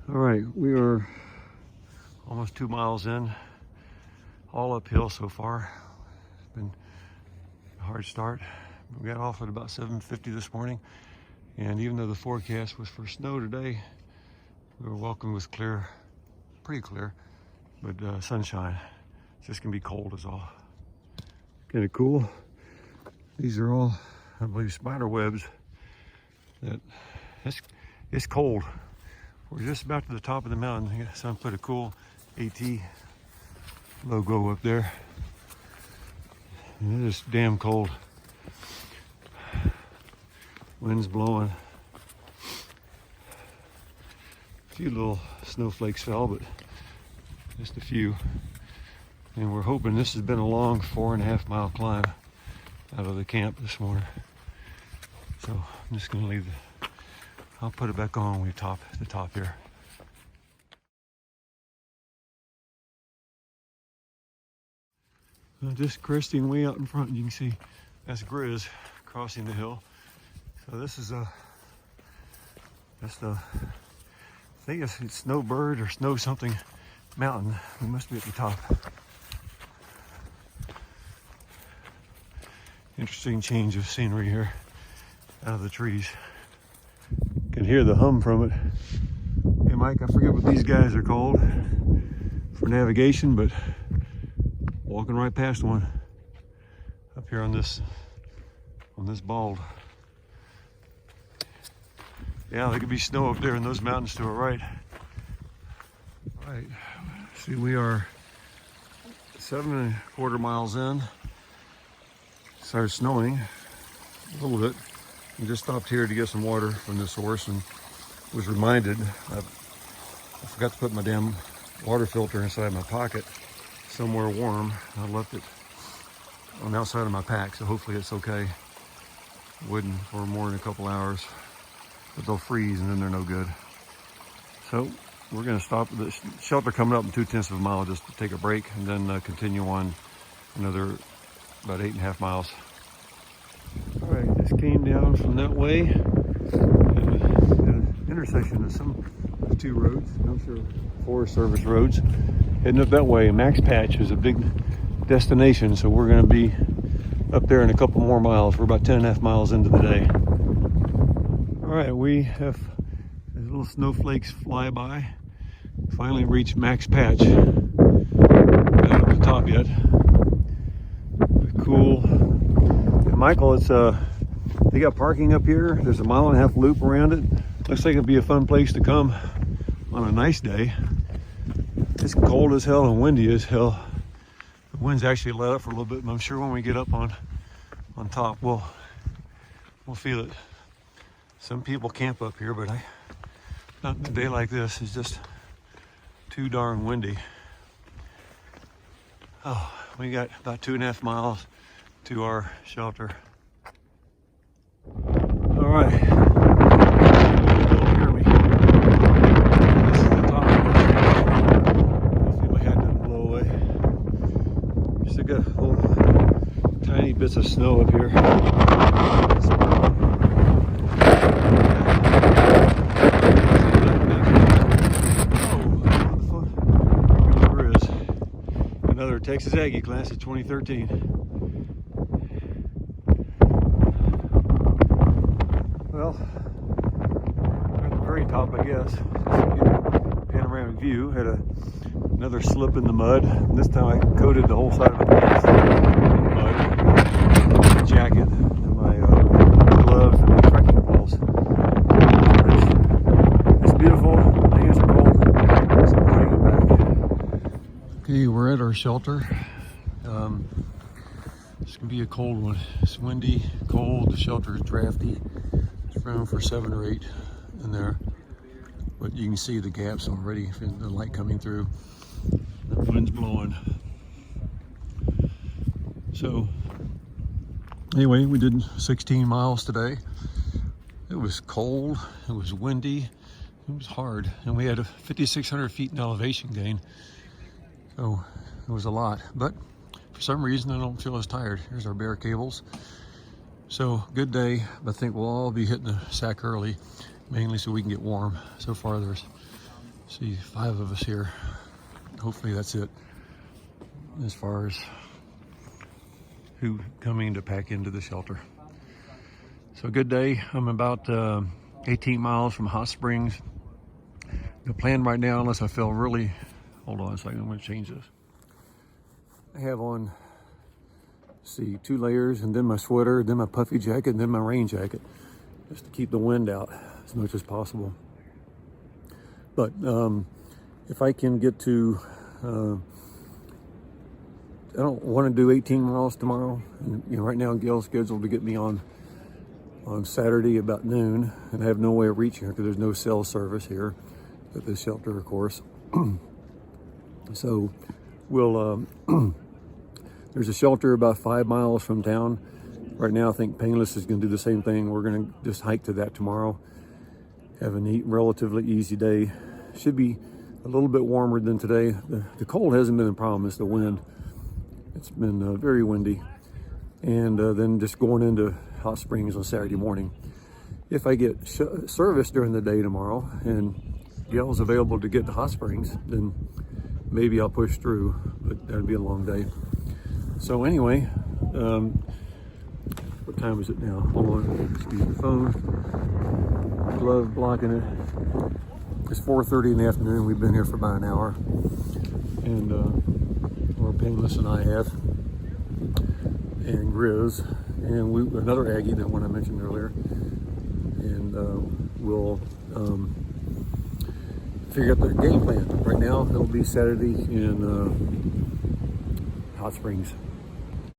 All right, we are almost 2 miles in, all uphill so far. It's been a hard start. We got off at about 7:50 this morning, and even though the forecast was for snow today, we were welcomed with clear, pretty clear, but sunshine. It's just gonna be cold is all. Kind of cool. These are all, I believe, spider webs. It's cold. We're just about to the top of the mountain. Someone put a cool AT logo up there. And it is damn cold. Wind's blowing. A few little snowflakes fell, but just a few. And we're hoping this has been a long 4.5 mile climb out of the camp this morning. So I'm just gonna leave I'll put it back on when we top the top here. Just cresting way out in front, you can see that's Grizz crossing the hill. So this is that's the, I think it's Snowbird or Snow something mountain. We must be at the top. Interesting change of scenery here out of the trees. Can hear the hum from it. Hey Mike, I forget what these guys are called for navigation, but walking right past one up here on this bald. Yeah, there could be snow up there in those mountains to our right. All right, see, we are 7.25 miles in. Started snowing a little bit. We just stopped here to get some water from the source and was reminded I forgot to put my damn water filter inside my pocket somewhere warm. I left it on the outside of my pack, so hopefully it's okay. Wouldn't for more than a couple hours, but they'll freeze and then they're no good. So we're gonna stop at the shelter coming up in 2/10 of a mile just to take a break and then continue on another about 8.5 miles. All right, just came down from that way. The intersection of some two roads, I'm sure Forest Service roads. Heading up that way. Max Patch is a big destination, so we're going to be up there in a couple more miles. We're about 10.5 miles into the day. All right, we have little snowflakes fly by. Finally reached Max Patch. Not up the top yet. Cool. Michael, it's they got parking up here. There's a 1.5 mile loop around it. Looks like it'd be a fun place to come on a nice day. It's cold as hell and windy as hell. The wind's actually let up for a little bit, but I'm sure when we get up on top, we'll feel it. Some people camp up here, but not in a day like this. It's just too darn windy. Oh, we got about 2.5 miles to our shelter. All right. Hear me. This is the top. See my hat doesn't blow away. Still got little tiny bits of snow up here. Another Texas Aggie class of 2013. Well, at the very top, I guess. Just to get a panoramic view. Had another slip in the mud. This time I coated the whole side of my pants in mud. My jacket, and my gloves, and my trekking poles. It's beautiful. My hands are cold, so I'm putting it back. Okay, we're at our shelter. It's gonna be a cold one. It's windy, cold. The shelter is drafty. It's room for 7 or 8 in there, but you can see the gaps already. The light coming through. The wind's blowing. So anyway, we did 16 miles today. It was cold. It was windy. It was hard, and we had a 5,600 feet in elevation gain. So it was a lot, but for some reason I don't feel as tired. Here's our bare cables. So good day. I think we'll all be hitting the sack early, mainly so we can get warm. So far there's See 5 of us here. Hopefully that's it as far as who coming to pack into the shelter. So good day. I'm about 18 miles from Hot Springs. The plan right now, unless I feel really, hold on a second, I'm gonna change this. I have on, see, 2 layers, and then my sweater, then my puffy jacket, and then my rain jacket, just to keep the wind out as much as possible. But if I can get to, I don't want to do 18 miles tomorrow. And, right now Gail's scheduled to get me on Saturday about noon, and I have no way of reaching her because there's no cell service here at this shelter, of course. So we'll, there's a shelter about 5 miles from town. Right now I think Painless is going to do the same thing. We're going to just hike to that tomorrow. Have a neat, relatively easy day. Should be a little bit warmer than today. The cold hasn't been a problem, it's the wind. It's been very windy. And then just going into Hot Springs on Saturday morning. If I get service during the day tomorrow and Gail's available to get to Hot Springs, then maybe I'll push through, but that'd be a long day. So anyway, what time is it now? Hold on, excuse the phone. Glove blocking it. It's 4:30 in the afternoon. We've been here for about an hour, and or Painless and I have, and Grizz, and another Aggie, that one I mentioned earlier, and we'll figure out the game plan. Right now, it'll be Saturday in Hot Springs.